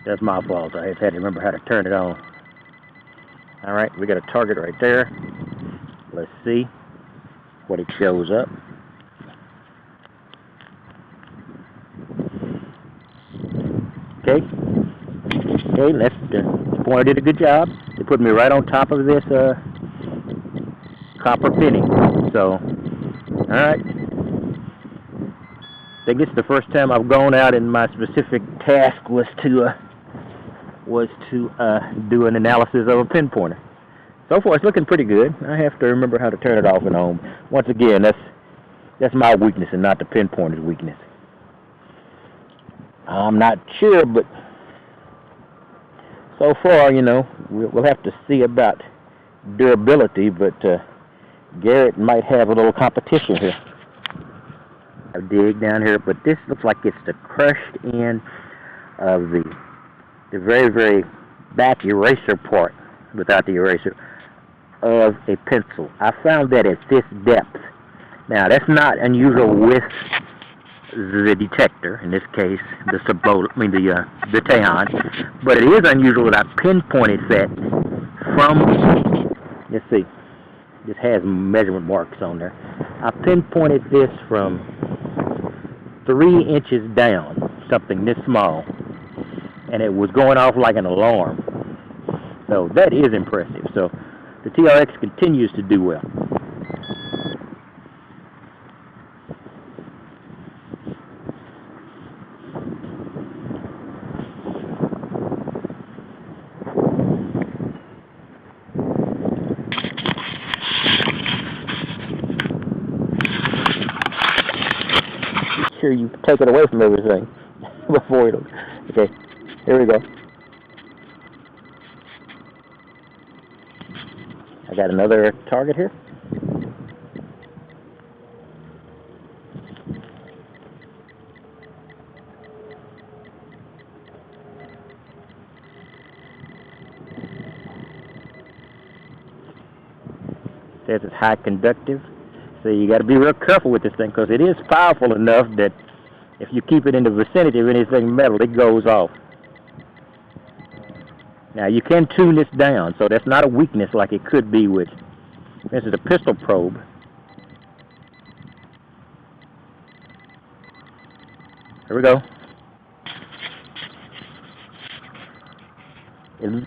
That's my fault. I just had to remember how to turn it on. Alright, we got a target right there. Let's see what it shows up. Okay. Okay, the pointer did a good job. It put me right on top of this copper penny. So, alright. I think it's the first time I've gone out and my specific task was to do an analysis of a pinpointer. So far, it's looking pretty good. I have to remember how to turn it off and on. Once again, that's my weakness and not the pinpointer's weakness. I'm not sure, but so far, we'll have to see about durability, but Garrett might have a little competition here. I'll dig down here, but this looks like it's the crushed end of the very, very back eraser part, without the eraser, of a pencil. I found that at this depth. Now, that's not unusual with the detector, in this case, the Tejon, but it is unusual that I pinpointed that from, let's see, this has measurement marks on there. I pinpointed this from 3 inches down, something this small, and it was going off like an alarm. So that is impressive. So the TRX continues to do well. Sure you take it away from everything before it. Okay, here we go. I got another target here. Says it's high conductive. So you got to be real careful with this thing because it is powerful enough that if you keep it in the vicinity of anything metal, it goes off. Now you can tune this down, so that's not a weakness like it could be with, this is a pistol probe. Here we go. It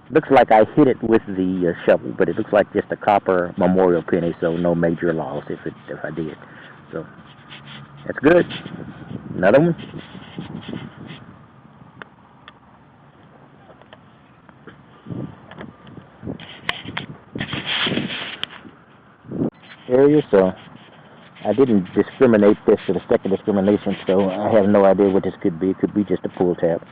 looks like I hit it with the shovel, but it looks like just a copper memorial penny, so no major loss if I did. So that's good. Another one. Area, so I didn't discriminate this for the second discrimination, so I have no idea what this could be. It could be just a pull tab.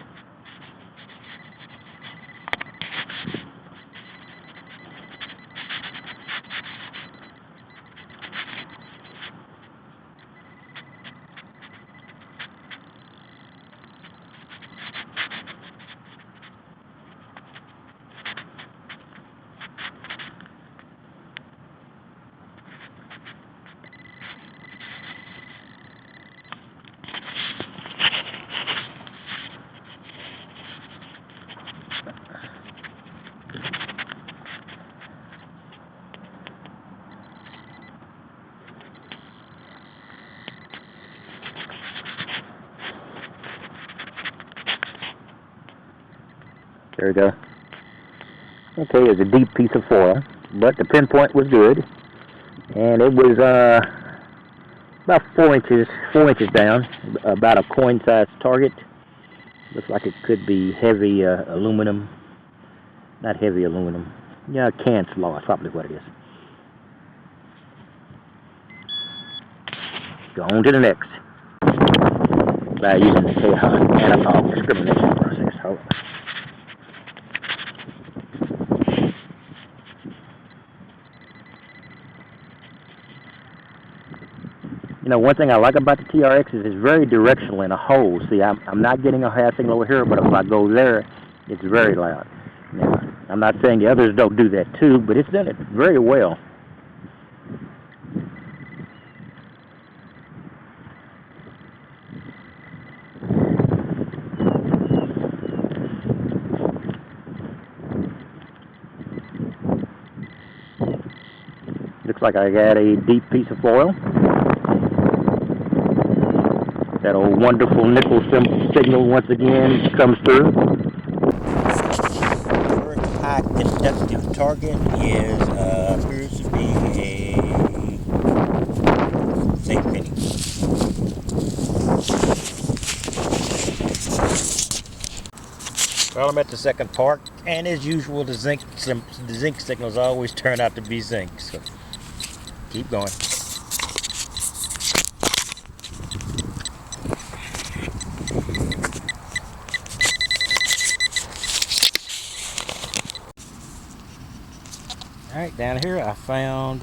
There we go. Okay, it's a deep piece of foil, but the pinpoint was good, and it was about 4 inches down, about a coin-sized target. Looks like it could be heavy aluminum, not heavy aluminum. Yeah, can slaw is probably what it is. Go on to the next by using the Tejon analog discrimination process. Hold on. One thing I like about the TRX is it's very directional in a hole. See, I'm not getting a high signal over here, but if I go there, it's very loud. Now, I'm not saying the others don't do that too, but it's done it very well. like I got a deep piece of foil. That old wonderful nickel signal once again comes through. First high conductive target is appears to be a zinc penny. Well, I'm at the second park, and as usual, the zinc signals always turn out to be zinc. So keep going. Alright, down here I found,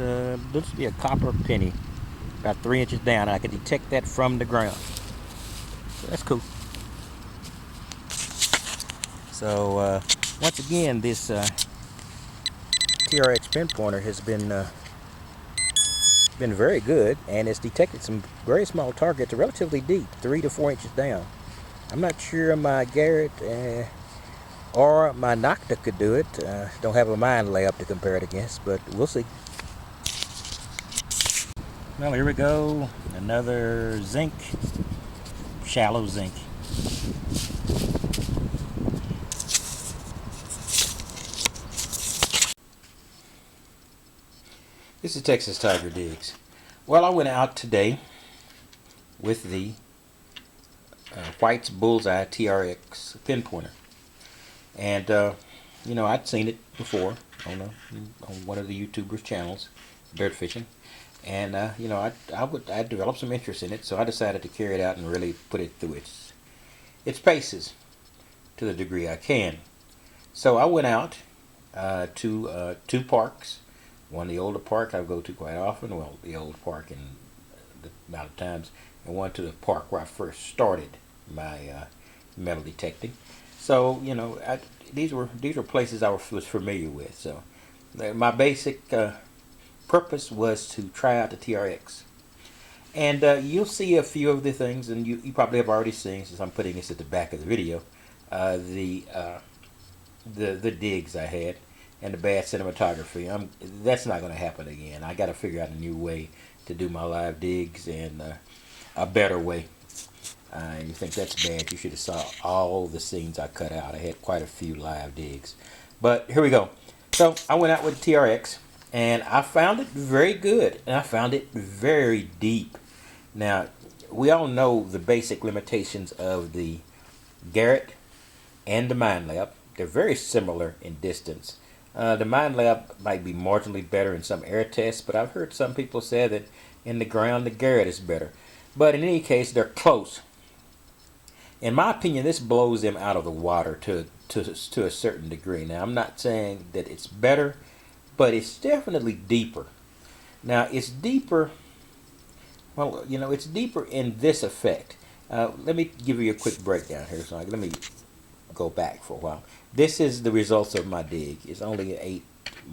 looks to be a copper penny, about 3 inches down. I could detect that from the ground. So that's cool. So, once again, this TRX Pinpointer has been very good, and it's detected some very small targets, relatively deep, 3 to 4 inches down. I'm not sure my Garrett or my Nocta could do it. Don't have a mine layup to compare it against, but we'll see. Well, here we go. Another zinc, shallow zinc. This is Texas Tiger Digs. Well, I went out today with the Whites Bullseye TRX Pinpointer. And, you know, I'd seen it before on one of the YouTubers' channels, Bird Fishing. And, you know, I developed some interest in it, so I decided to carry it out and really put it through its paces to the degree I can. So I went out to 2 parks. One, the older park I go to quite often, well, the old park in the amount of times, and one to the park where I first started my metal detecting. So, you know, these were places I was familiar with. So my basic purpose was to try out the TRX. And you'll see a few of the things, and you probably have already seen, since I'm putting this at the back of the video, the digs I had and the bad cinematography. That's not going to happen again. I got to figure out a new way to do my live digs, and a better way. And you think that's bad, you should have saw all the scenes I cut out. I had quite a few live digs. But here we go. So I went out with the TRX, and I found it very good, and I found it very deep. Now, we all know the basic limitations of the Garrett and the Mine Lab. They're very similar in distance. The Mine Lab might be marginally better in some air tests, but I've heard some people say that in the ground the Garrett is better. But in any case, they're close. In my opinion, this blows them out of the water to a certain degree. Now, I'm not saying that it's better, but it's definitely deeper. Now, it's deeper, well, you know, it's deeper in this effect. Let me give you a quick breakdown here. So let me go back for a while. This is the results of my dig. It's only 8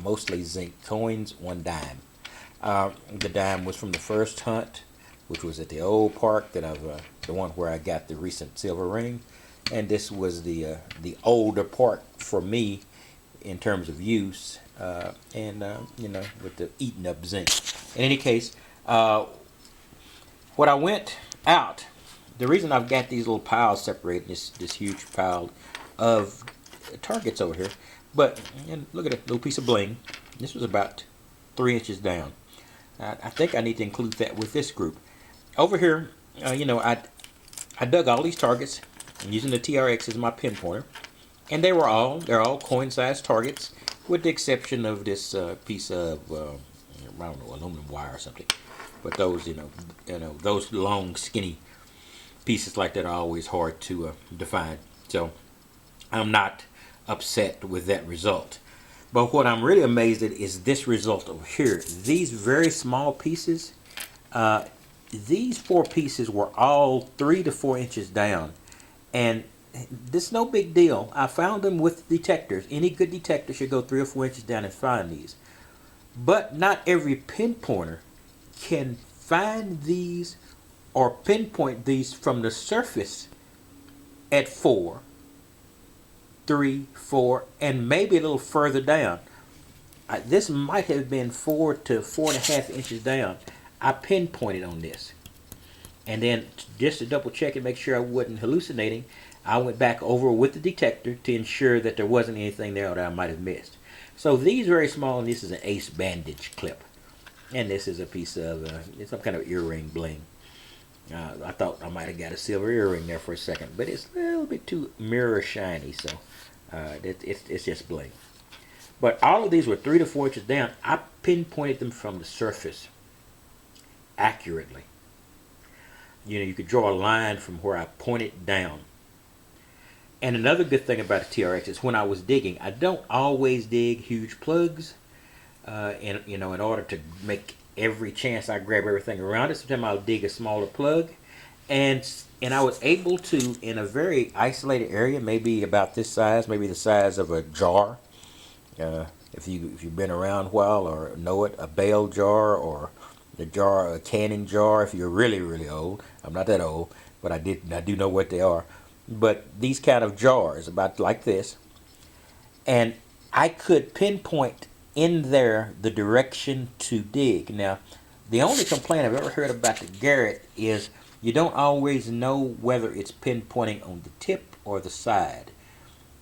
mostly zinc coins, 1 dime. The dime was from the first hunt, which was at the old park that the one where I got the recent silver ring, and this was the older park for me in terms of use, and you know, with the eaten up zinc. In any case, when I went out, the reason I've got these little piles separated, this huge pile of targets over here, but and look at that little piece of bling. This was about 3 inches down. I think I need to include that with this group. Over here, you know, I dug all these targets using the TRX as my pinpointer, and they're all coin-sized targets, with the exception of this piece of I don't know, aluminum wire or something. But those, you know, those long, skinny pieces like that are always hard to define. So I'm not upset with that result. But what I'm really amazed at is this result over here. These very small pieces. These 4 pieces were all 3 to 4 inches down, and this is no big deal. I found them with detectors. Any good detector should go 3 or 4 inches down and find these. But not every pinpointer can find these or pinpoint these from the surface at 4, 3, 4, and maybe a little further down. this might have been 4 to 4.5 inches down. I pinpointed on this. And then just to double check and make sure I wasn't hallucinating, I went back over with the detector to ensure that there wasn't anything there that I might have missed. So these are very small, and this is an ace bandage clip. And this is a piece of some kind of earring bling. I thought I might have got a silver earring there for a second, but it's a little bit too mirror shiny, so it's just bling. But all of these were 3 to 4 inches down. I pinpointed them from the surface accurately. You know, you could draw a line from where I pointed down. And another good thing about a TRX is when I was digging, I don't always dig huge plugs. In order to make every chance I grab everything around it. Sometimes I'll dig a smaller plug, and I was able to, in a very isolated area, maybe about this size, maybe the size of a jar. If you've been around a while or know it, a bale jar or the jar, a canning jar. If you're really really old, I'm not that old, but I do know what they are. But these kind of jars, about like this, and I could pinpoint in there the direction to dig. Now, the only complaint I've ever heard about the Garrett is you don't always know whether it's pinpointing on the tip or the side.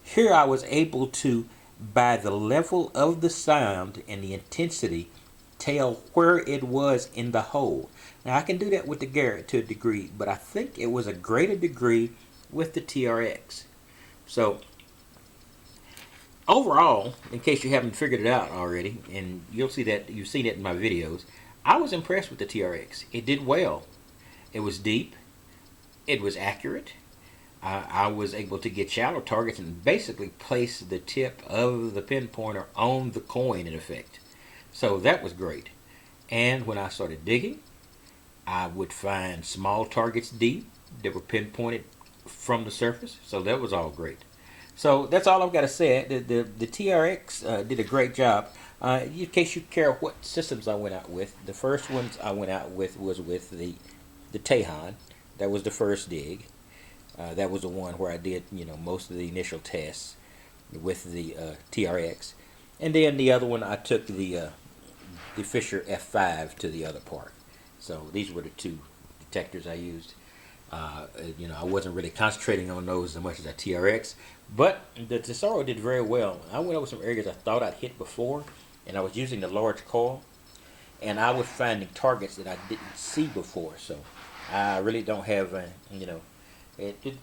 Here I was able to, by the level of the sound and the intensity, tell where it was in the hole. Now I can do that with the Garrett to a degree, but I think it was a greater degree with the TRX. So overall, in case you haven't figured it out already, and you've seen it in my videos, I was impressed with the TRX. It did well. It was deep. It was accurate. I was able to get shallow targets and basically place the tip of the pinpointer on the coin in effect. So that was great. And when I started digging, I would find small targets deep that were pinpointed from the surface. So that was all great. So that's all I've got to say. The TRX did a great job. In case you care what systems I went out with, the first ones I went out with was with the Tejon. That was the first dig. That was the one where I did most of the initial tests with the TRX, and then the other one I took the Fisher F5 to the other part. So these were the two detectors I used. I wasn't really concentrating on those as much as a TRX, but the Tesoro did very well. I went over some areas I thought I'd hit before, and I was using the large coil, and I was finding targets that I didn't see before. So I really don't have,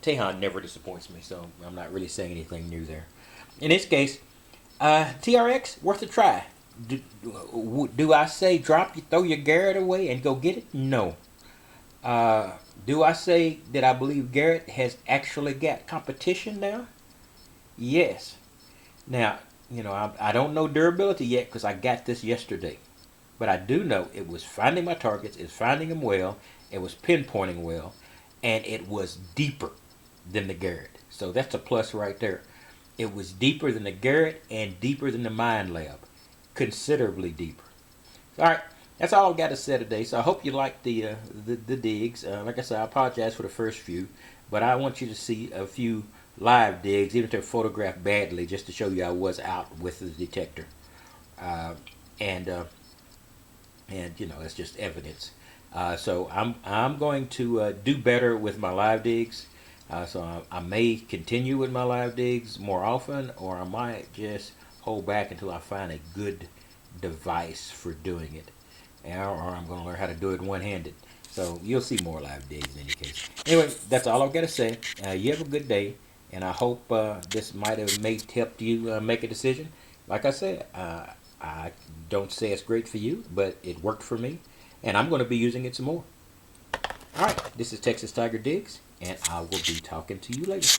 Tejon never disappoints me, so I'm not really saying anything new there. In this case, TRX, worth a try. Do I say throw your Garrett away and go get it? No. Do I say that I believe Garrett has actually got competition now? Yes. Now, I don't know durability yet because I got this yesterday. But I do know it was finding my targets, it's finding them well, it was pinpointing well, and it was deeper than the Garrett. So that's a plus right there. It was deeper than the Garrett and deeper than the Mind Lab. Considerably deeper. All right. That's all I've got to say today. So I hope you liked the digs. Like I said, I apologize for the first few, but I want you to see a few live digs, even if they're photographed badly, just to show you I was out with the detector. It's just evidence. So I'm going to do better with my live digs. So I may continue with my live digs more often, or I might just hold back until I find a good device for doing it. Or I'm going to learn how to do it one-handed. So you'll see more live digs in any case. Anyway, that's all I've got to say. You have a good day, and I hope this might have helped you make a decision. Like I said, I don't say it's great for you, but it worked for me, and I'm going to be using it some more. All right, this is Texas Tiger Digs, and I will be talking to you later.